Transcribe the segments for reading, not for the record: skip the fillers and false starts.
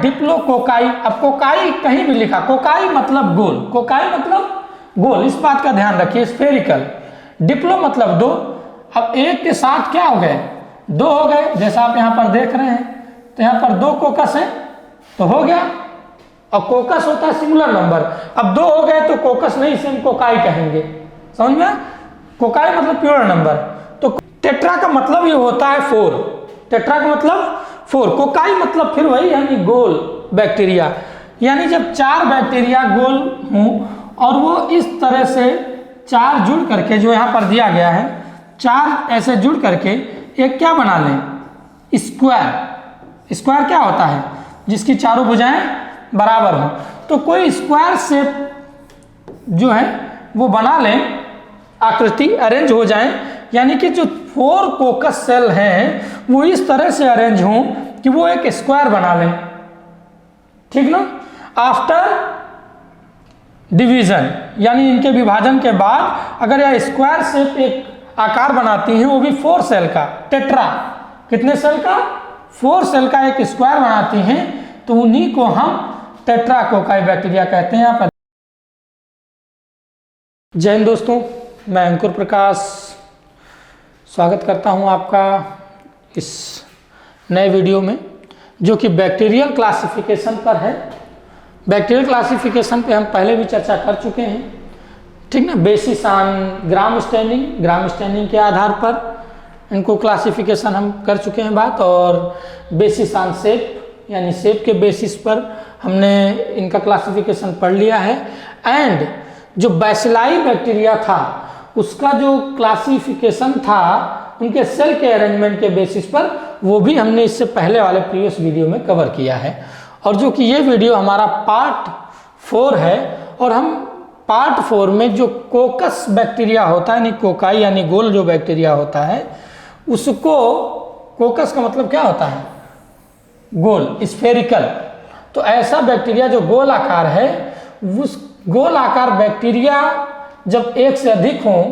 Diplo cocci. अब cocci कहीं भी लिखा, कोकाई मतलब गोल, कोकाई मतलब गोल, इस बात का ध्यान रखिए, स्फेरिकल। डिप्लो मतलब दो। अब एक के साथ क्या हो गए, दो हो गए, जैसा आप यहाँ पर देख रहे हैं, तो यहाँ पर दो कोकस है तो हो गया। और कोकस होता है सिंगुलर नंबर, अब दो हो गए तो कोकस नहीं, इसे हम कोकाई कहेंगे, समझ में। कोकाई मतलब प्योर नंबर। तो टेट्रा का मतलब ये होता है 4, टेट्रा का मतलब 4, कोकाई मतलब फिर वही यानी गोल बैक्टीरिया, यानी जब 4 बैक्टीरिया गोल हों और वो इस तरह से 4 जुड़ करके, जो यहाँ पर दिया गया है 4 ऐसे जुड़ करके एक क्या बना लें, स्क्वायर। स्क्वायर क्या होता है, जिसकी चारों भुजाएं बराबर हों। तो कोई स्क्वायर शेप जो है वो बना लें, आकृति अरेंज हो जाए, यानी कि जो 4 कोकस सेल हैं वो इस तरह से अरेंज हों कि वो एक स्क्वायर बना लें, ठीक ना। आफ्टर डिवीजन, यानी इनके विभाजन के बाद अगर यह स्क्वायर शेप एक आकार बनाती हैं, वो भी 4 सेल का, टेट्रा कितने सेल का, 4 सेल का एक स्क्वायर बनाती हैं, तो उन्हीं को हम टेट्रा कोकाई बैक्टीरिया कहते हैं। यहाँ पर जय हिंद दोस्तों, मैं अंकुर प्रकाश स्वागत करता हूं आपका इस नए वीडियो में, जो कि बैक्टीरियल क्लासिफिकेशन पर है। बैक्टीरियल क्लासिफिकेशन पे हम पहले भी चर्चा कर चुके हैं, ठीक ना। Basis on gram standing, gram standing के आधार पर इनको क्लासिफिकेशन हम कर चुके हैं बात, और बेसिस ऑन शेप, यानी शेप के बेसिस पर हमने इनका क्लासिफिकेशन पढ़ लिया है। एंड जो बैसिलाई बैक्टीरिया था उसका जो क्लासिफिकेशन था उनके सेल के अरेंजमेंट के बेसिस पर, वो भी हमने इससे पहले वाले प्रीवियस वीडियो में कवर किया है। और जो कि ये वीडियो हमारा पार्ट 4 है, और हम पार्ट 4 में जो कोकस बैक्टीरिया होता है, यानी कोकाई यानी गोल जो बैक्टीरिया होता है उसको, कोकस का मतलब क्या होता है, गोल, स्फेरिकल। तो ऐसा बैक्टीरिया जो गोल आकार है, उस गोल आकार बैक्टीरिया जब एक से अधिक हों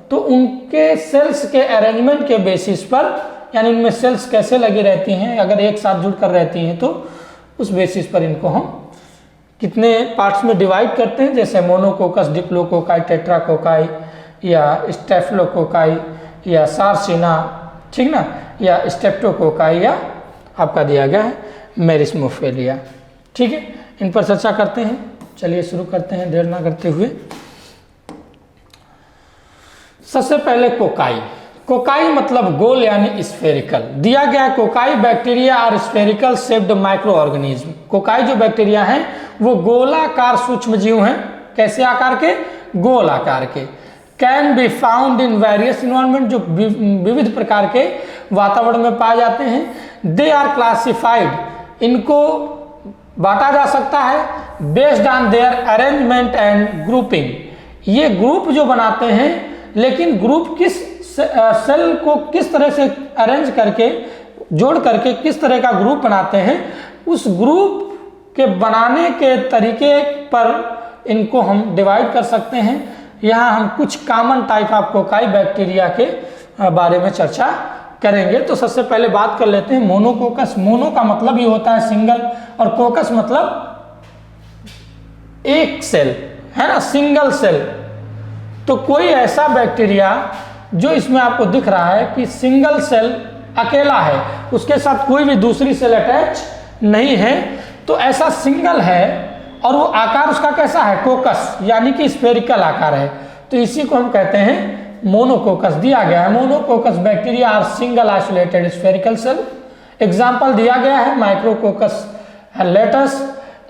तो उनके सेल्स के अरेंजमेंट के बेसिस पर, यानी उनमें सेल्स कैसे लगी रहती हैं, अगर एक साथ जुड़कर रहती हैं तो उस बेसिस पर इनको हम कितने पार्ट्स में डिवाइड करते हैं, जैसे मोनोकोकस, डिप्लोकोकाई, टेट्राकोकाई या स्टेफिलोकोकाई या सार्सिना, ठीक ना, या स्टेप्टोकोकाई या आपका दिया गया है मेरिस्मोफेलिया, ठीक है। इन पर चर्चा करते हैं, चलिए शुरू करते हैं देर ना करते हुए। सबसे पहले कोकाई। कोकाई मतलब गोल यानी स्फेरिकल। दिया गया कोकाई बैक्टीरिया और spherical shaped micro organism. Cocci जो बैक्टीरिया हैं वो गोलाकार सूक्ष्म जीव हैं। कैसे आकार के, गोल आकार के। Can be found in various environment, जो विविध प्रकार के वातावरण में पाए जाते हैं। दे आर क्लासिफाइड, इनको बांटा जा सकता है based on their arrangement and grouping. ये ग्रुप जो बनाते हैं, लेकिन ग्रुप किस सेल को किस तरह से अरेंज करके, जोड़ करके किस तरह का ग्रुप बनाते हैं, उस ग्रुप के बनाने के तरीके पर इनको हम डिवाइड कर सकते हैं। यहाँ हम कुछ common type of cocci bacteria के बारे में चर्चा करेंगे। तो सबसे पहले बात कर लेते हैं मोनोकोकस। मोनो का मतलब ये होता है सिंगल, और कोकस मतलब एक सेल, है ना, सिंगल सेल। तो कोई ऐसा बैक्टीरिया जो इसमें आपको दिख रहा है कि सिंगल सेल अकेला है, उसके साथ कोई भी दूसरी सेल अटैच नहीं है, तो ऐसा सिंगल है और वो आकार उसका कैसा है, कोकस, यानी कि स्फेरिकल आकार है, तो इसी को हम कहते हैं मोनोकोकस। दिया गया है monococcus bacteria are single isolated spherical cell. Example दिया गया है माइक्रोकोकस लेटस।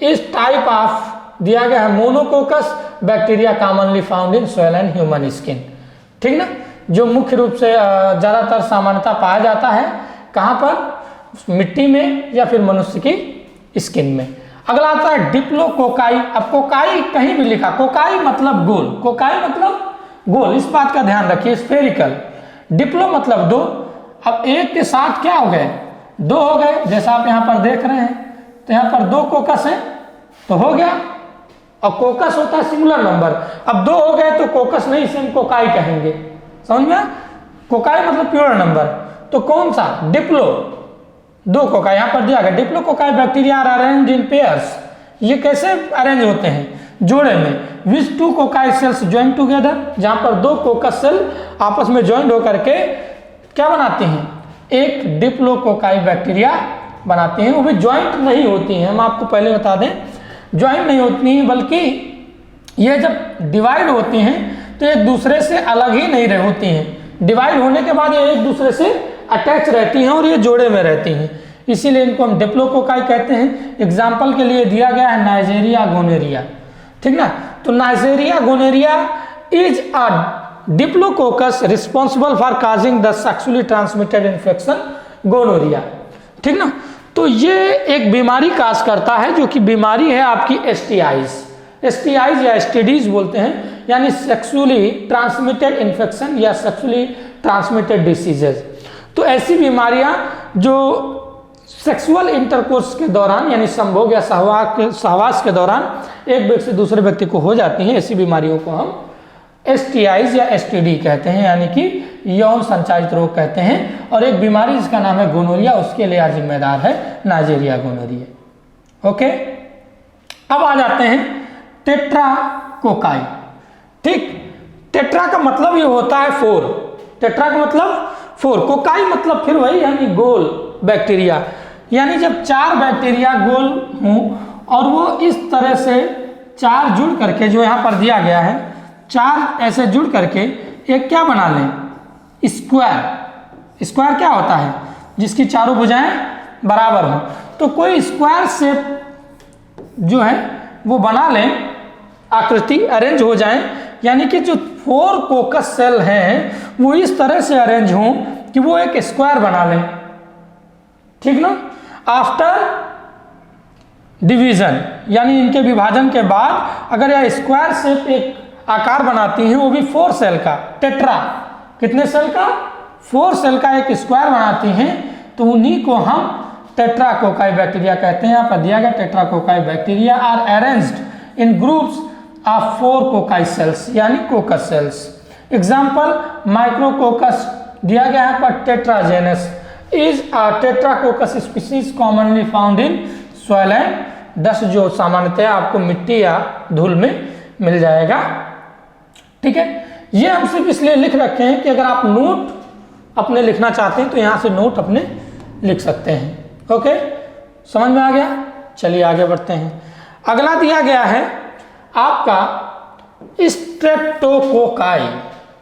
इस टाइप ऑफ दिया गया है monococcus bacteria commonly found in soil and human skin, ठीक ना, जो मुख्य रूप से ज़्यादातर सामान्यतः पाया जाता है कहाँ पर, मिट्टी में या फिर मनुष्य की स्किन में। अगला आता है डिप्लोकोकाई। अब कोकाई कहीं भी लिखा, कोकाई मतलब गोल, कोकाई मतलब गोल, इस बात का ध्यान रखिए, स्फेरिकल। डिप्लो मतलब दो। अब एक के साथ क्या हो गए, दो हो गए, जैसा आप यहाँ पर देख रहे हैं, तो यहाँ पर दो कोकस हैं तो हो गया। और कोकस होता है सिंगुलर नंबर, अब दो हो गए तो कोकस नहीं, इसे हम कोकाई कहेंगे, समझ में। कोकाई मतलब प्योर नंबर। तो कौन सा, डिप्लो, दो कोकाई, यहाँ पर दिया गया diplococci bacteria are arranged in pairs. ये कैसे अरेंज होते हैं? जोड़े में। Which two cocci cells join together, जहाँ पर दो कोकस सेल आपस में ज्वाइंट होकर के क्या बनाते हैं? एक डिप्लोकोकाई बैक्टीरिया बनाते हैं। वो भी ज्वाइंट नहीं होती हैं, हम आपको पहले बता दें, ज्वाइंट नहीं होती हैं, बल्कि ये जब डिवाइड होती हैं तो एक दूसरे से अलग ही नहीं होती हैं। डिवाइड होने के बाद ये एक दूसरे से अटैच रहती हैं और ये जोड़े में रहती हैं, इसीलिए इनको हम डिप्लोकोकाई कहते हैं। एग्जाम्पल के लिए दिया गया है नाइजेरिया गोनेरिया, ठीक ना। तो neisseria gonorrhoea is a diplococcus responsible for causing the sexually transmitted infection gonorrhoea, ठीक ना। तो ये एक बीमारी काज करता है, जो कि बीमारी है आपकी एसटीआईज या एसटीडीज बोलते हैं, यानी सेक्सुअली ट्रांसमिटेड इन्फेक्शन या सेक्सुअली ट्रांसमिटेड डिसीजेज। तो ऐसी बीमारियां जो सेक्सुअल इंटरकोर्स के दौरान यानी संभोग या सहवास के दौरान एक व्यक्ति से दूसरे व्यक्ति को हो जाती हैं, ऐसी बीमारियों को हम एसटीआईज या एसटीडी कहते हैं, यानी कि यौन संचारित रोग कहते हैं। और एक बीमारी जिसका नाम है गोनोरिया, उसके लिए आज जिम्मेदार है नाइजेरिया गोनोरिया। ओके, अब आ जाते हैं टेट्राकोकाई, ठीक। टेट्रा का मतलब ये होता है 4, टेट्रा का मतलब 4, कोकाई मतलब फिर वही यानी गोल बैक्टीरिया, यानी जब 4 बैक्टीरिया गोल हों और वो इस तरह से 4 जुड़ करके, जो यहाँ पर दिया गया है 4 ऐसे जुड़ करके एक क्या बना लें? स्क्वायर। स्क्वायर क्या होता है? जिसकी चारों भुजाएं बराबर हों। तो कोई स्क्वायर शेप जो है वो बना लें, आकृति अरेंज हो जाए, यानी कि जो 4 कोकस सेल हैं वो इस तरह से अरेंज हों कि वो एक स्क्वायर बना लें, ठीक ना। आफ्टर डिवीजन, यानी इनके विभाजन के बाद अगर यह स्क्वायर शेप एक आकार बनाती हैं, वो भी 4 सेल का, टेट्रा कितने सेल का? 4 सेल का एक स्क्वायर बनाती हैं, तो उन्हीं को हम टेट्राकोकाई बैक्टीरिया कहते हैं। यहाँ पर दिया गया tetracocci bacteria are arranged in groups of 4 cocci cells, यानी कोकस सेल्स। एग्जाम्पल माइक्रोकोकस दिया गया है पर Tetragenus is a tetracoccus species commonly found in soil and dust, जो सामान्यतः आपको मिट्टी या धूल में मिल जाएगा, ठीक है। ये हम सिर्फ इसलिए लिख रखे हैं कि अगर आप नोट अपने लिखना चाहते हैं तो यहाँ से नोट अपने लिख सकते हैं। ओके, समझ में आ गया? चलिए आगे बढ़ते हैं। अगला दिया गया है आपका स्ट्रेप्टोकोकाई।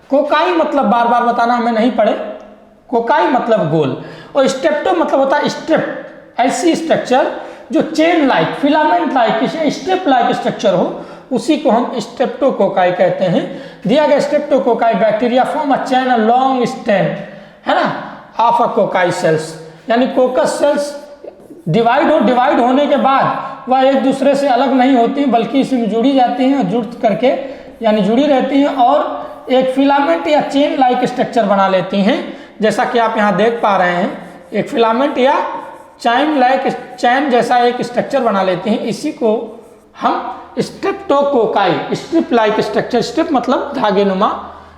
कोकाई मतलब बार बार बताना हमें नहीं पड़े, कोकाई मतलब गोल, और स्ट्रेप्टो मतलब होता है स्ट्रिप, ऐसी स्ट्रक्चर जो chain like, filament like, strip like structure हो, उसी को हम स्ट्रेप्टोकोकाई कहते हैं। दिया गया streptococci bacteria form a chain a long stem, है ना, ऑफ अ कोकाई सेल्स, यानी कोकस सेल्स डिवाइड होने के बाद वह एक दूसरे से अलग नहीं होती, बल्कि इसमें जुड़ी जाती हैं, जुड़ करके यानी जुड़ी रहती हैं और एक फिलामेंट या चेन लाइक स्ट्रक्चर बना लेती हैं, जैसा कि आप यहाँ देख पा रहे हैं। एक फिलामेंट या चैन जैसा एक स्ट्रक्चर बना लेते हैं, इसी को हम streptococci, strip like structure, strip मतलब धागेनुमा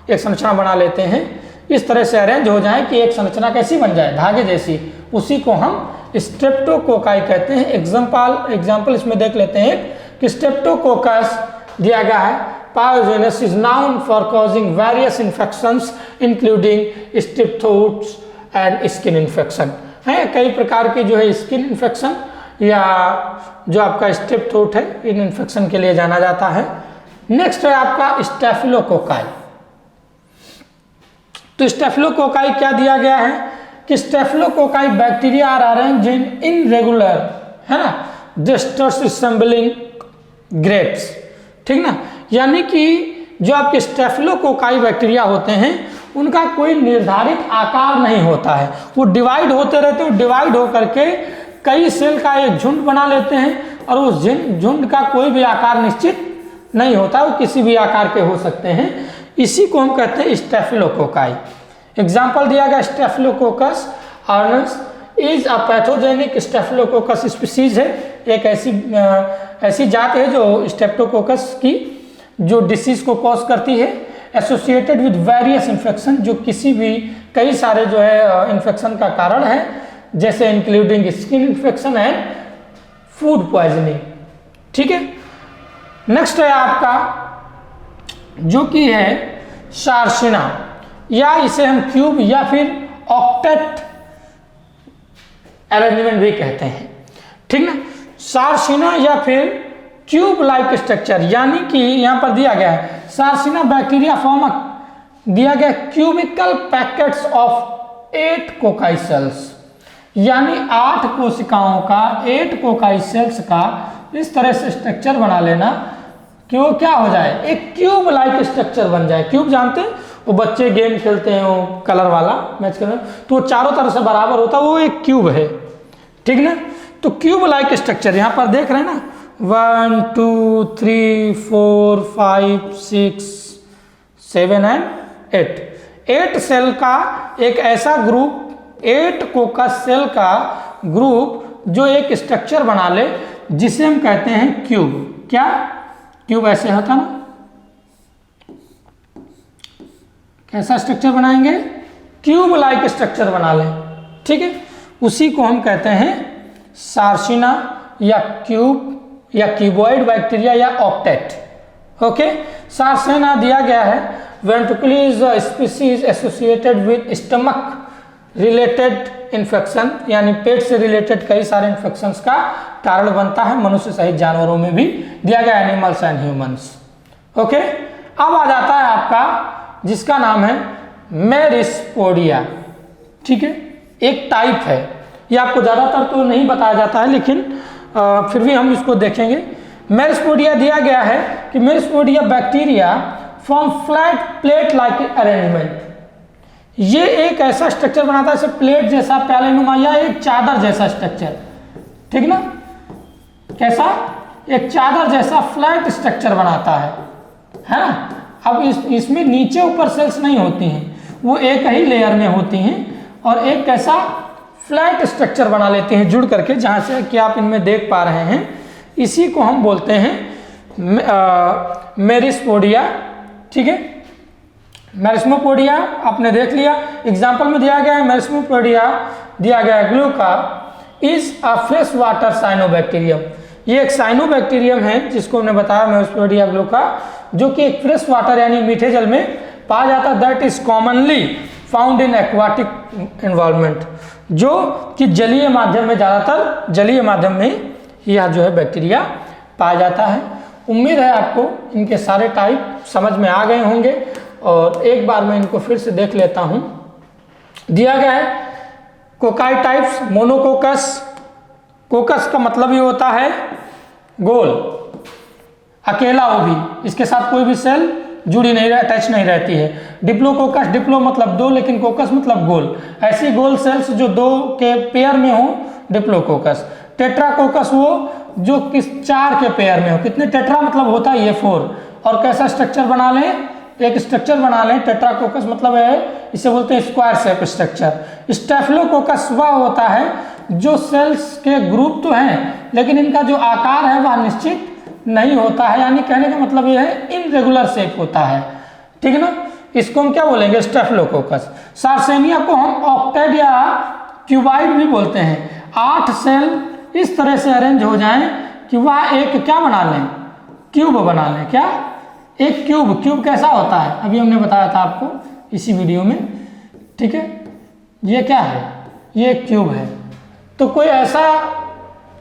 एक संरचना बना लेते हैं, इस तरह से अरेंज हो जाए कि एक संरचना कैसी बन जाए, धागे जैसी, उसी को हम स्ट्रेप्टोकोकाई कहते हैं। एग्जाम्पल इसमें देख लेते हैं कि स्ट्रेप्टोकोकस दिया गया है, pyogenes is known for causing various infections including strep throats and skin infection. है कई प्रकार की जो है स्किन इन्फेक्शन या जो आपका स्ट्रिप थ्रोट है, इन इन्फेक्शन के लिए जाना जाता है। नेक्स्ट है आपका स्टेफिलोकोकाई। तो स्टेफिलोकोकाई क्या दिया गया है कि staphylococci bacteria are arranged in irregular, है ना, जस्टर्स रिसेंबलिंग ग्रेप्स, ठीक ना, यानी कि जो आपके स्टेफिलोकोकाई बैक्टीरिया होते हैं उनका कोई निर्धारित आकार नहीं होता है, वो डिवाइड होते रहते हैं, डिवाइड होकर के कई सेल का एक झुंड बना लेते हैं और उस झुंड का कोई भी आकार निश्चित नहीं होता, वो किसी भी आकार के हो सकते हैं, इसी को हम कहते हैं स्टेफिलोकोकाई। एग्जाम्पल दिया गया Staphylococcus aureus is a pathogenic Staphylococcus species है, एक ऐसी जात है जो स्टेप्टोकोकस की जो डिसीज को कॉज करती है, एसोसिएटेड विद वेरियस इन्फेक्शन, जो किसी भी कई सारे जो है इन्फेक्शन का कारण है, जैसे including skin infection and food poisoning. ठीक है, नेक्स्ट है आपका जो कि है सार्सिना, या इसे हम क्यूब या फिर ऑक्टेट अरेंजमेंट भी कहते हैं। ठीक ना, सार्सिना या फिर क्यूब लाइक स्ट्रक्चर, यानी कि यहां पर दिया गया है सार्सिना बैक्टीरिया फॉर्म दिया गया cubical packets of 8 cocci cells, यानी 8 कोशिकाओं का 8 कोकाई सेल्स का इस तरह से स्ट्रक्चर बना लेना कि वो क्या हो जाए, एक क्यूब लाइक स्ट्रक्चर बन जाए। क्यूब जानते हैं, वो बच्चे गेम खेलते हैं वो कलर वाला मैच कलर, तो वो चारों तरफ से बराबर होता है, वो एक क्यूब है। ठीक ना, तो क्यूब लाइक स्ट्रक्चर यहाँ पर देख रहे हैं ना, 1 2 3 4 5 6 7 एंड 8 सेल का एक ऐसा ग्रुप, 8 कोकस सेल का ग्रुप जो एक स्ट्रक्चर बना ले जिसे हम कहते हैं क्यूब। क्या क्यूब ऐसे होता ना, कैसा स्ट्रक्चर बनाएंगे, क्यूब लाइक स्ट्रक्चर बना लें। ठीक है, उसी को हम कहते हैं सार्सिना या क्यूब या क्यूबॉइड बैक्टीरिया या ऑक्टेट। ओके, सार्सिना दिया गया है ventriculi is a species associated with stomach related infection, यानी पेट से रिलेटेड कई सारे इन्फेक्शंस का कारण बनता है, मनुष्य सहित जानवरों में भी दिया गया, एनिमल्स एंड ह्यूमंस। ओके, अब आ जाता है आपका जिसका नाम है मेरिस्पोडिया। ठीक है, एक टाइप है, ये आपको ज़्यादातर तो नहीं बताया जाता है, लेकिन फिर भी हम इसको देखेंगे। मेरिस्पोडिया दिया गया है कि Merismopedia bacteria from flat plate like arrangement, ये एक ऐसा स्ट्रक्चर बनाता है जैसे प्लेट जैसा, प्याले नुमा या एक चादर जैसा स्ट्रक्चर। ठीक ना, कैसा, एक चादर जैसा फ्लैट स्ट्रक्चर बनाता है ना। अब इसमें नीचे ऊपर सेल्स नहीं होती हैं, वो एक ही लेयर में होती हैं और एक कैसा फ्लैट स्ट्रक्चर बना लेते हैं जुड़ करके, जहाँ से कि आप इनमें देख पा रहे हैं। इसी को हम बोलते हैं मेरिस्पोडिया। ठीक है, मेरिस्पोडिया आपने देख लिया, एग्जाम्पल में दिया गया है मेरिस्पोडिया दिया गया है glauca is a fresh water cyanobacterium, ये एक साइनोबैक्टीरियम है जिसको हमने बताया मेरिस्पोडिया ग्लूका, जो कि एक फ्रेश वाटर यानी मीठे जल में पाया जाता है, that is commonly found in aquatic environment, जो कि जलीय माध्यम में, ज़्यादातर जलीय माध्यम में यह जो है बैक्टीरिया पाया जाता है। उम्मीद है आपको इनके सारे टाइप समझ में आ गए होंगे, और एक बार मैं इनको फिर से देख लेता हूँ। दिया गया है कोकाई टाइप्स, मोनोकोकस, कोकस का मतलब ये होता है गोल, अकेला, वो भी इसके साथ कोई भी सेल जुड़ी नहीं, अटैच नहीं रहती है। डिप्लोकोकस, डिप्लो मतलब दो, लेकिन कोकस मतलब गोल, ऐसी गोल सेल्स जो दो के पेयर में हो, डिप्लोकोकस। टेट्राकोकस वो जो किस 4 के पेयर में हो, कितने टेट्रा मतलब होता है ये 4, और कैसा स्ट्रक्चर बना लें, एक स्ट्रक्चर बना लें। टेट्राकोकस मतलब है, इसे बोलते हैं स्क्वायर शेप स्ट्रक्चर। स्टेफिलोकोकस वह होता है जो सेल्स के ग्रुप तो हैं, लेकिन इनका जो आकार है वह निश्चित नहीं होता है, यानी कहने का मतलब यह है इनरेगुलर शेप होता है। ठीक है ना, इसको हम क्या बोलेंगे, स्टेफिलोकोकस। सार्सेनिया को हम ऑक्टेट या क्यूबाइड भी बोलते हैं। 8 सेल इस तरह से अरेंज हो जाएं कि वह एक क्या बना लें, क्यूब बना लें। क्या, एक क्यूब। क्यूब कैसा होता है, अभी हमने बताया था आपको इसी वीडियो में। ठीक है, ये क्या है, ये क्यूब है। तो कोई ऐसा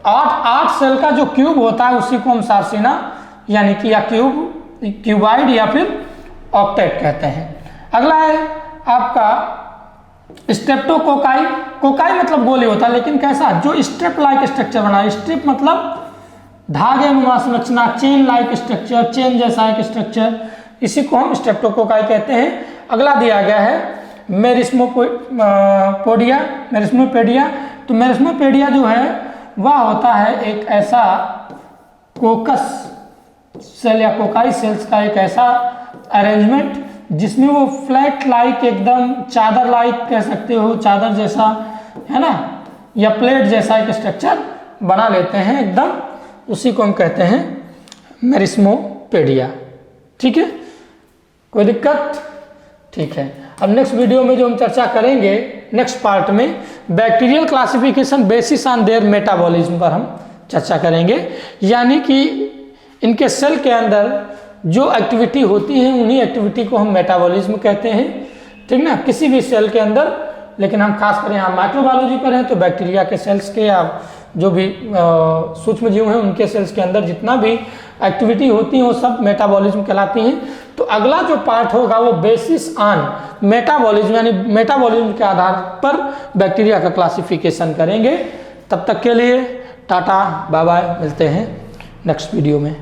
8 सेल का जो क्यूब होता है उसी को हम सार्सिना यानी कि या क्यूबाइड या फिर ऑक्टेट कहते हैं। अगला है आपका स्ट्रेप्टोकोकाई। कोकाई मतलब गोली होता है, लेकिन कैसा, जो स्ट्रिप लाइक स्ट्रक्चर बना। स्ट्रिप मतलब धागे नुमा संरचना, चेन लाइक स्ट्रक्चर, चेन जैसा एक स्ट्रक्चर, इसी को हम स्ट्रेप्टोकोकाई कहते हैं। अगला दिया गया है मेरिस्पोडिया। तो मेरिस्पोडिया जो है वह होता है एक ऐसा कोकस सेल या कोकाई सेल्स का एक ऐसा अरेंजमेंट जिसमें वो फ्लैट लाइक, एकदम चादर लाइक कह सकते हो, चादर जैसा है ना, या प्लेट जैसा एक स्ट्रक्चर बना लेते हैं एकदम, उसी को हम कहते हैं मेरिस्पोडिया। ठीक है, कोई दिक्कत? ठीक है, अब नेक्स्ट वीडियो में जो हम चर्चा करेंगे नेक्स्ट पार्ट में, bacterial classification basis on their metabolism पर हम चर्चा करेंगे, यानी कि इनके सेल के अंदर जो एक्टिविटी होती है उन्हीं एक्टिविटी को हम मेटाबॉलिज्म कहते हैं, ठीक ना, किसी भी सेल के अंदर। लेकिन हम खास कर यहाँ माइक्रोबायोलॉजी पर हैं तो बैक्टीरिया के सेल्स के या जो भी सूक्ष्म जीव हैं उनके सेल्स के अंदर जितना भी एक्टिविटी होती है वो सब मेटाबॉलिज्म कहलाती हैं। तो अगला जो पार्ट होगा वो बेसिस ऑन मेटाबॉलिज्म, यानी मेटाबॉलिज्म के आधार पर बैक्टीरिया का क्लासिफिकेशन करेंगे। तब तक के लिए टाटा बाय बाय, मिलते हैं नेक्स्ट वीडियो में।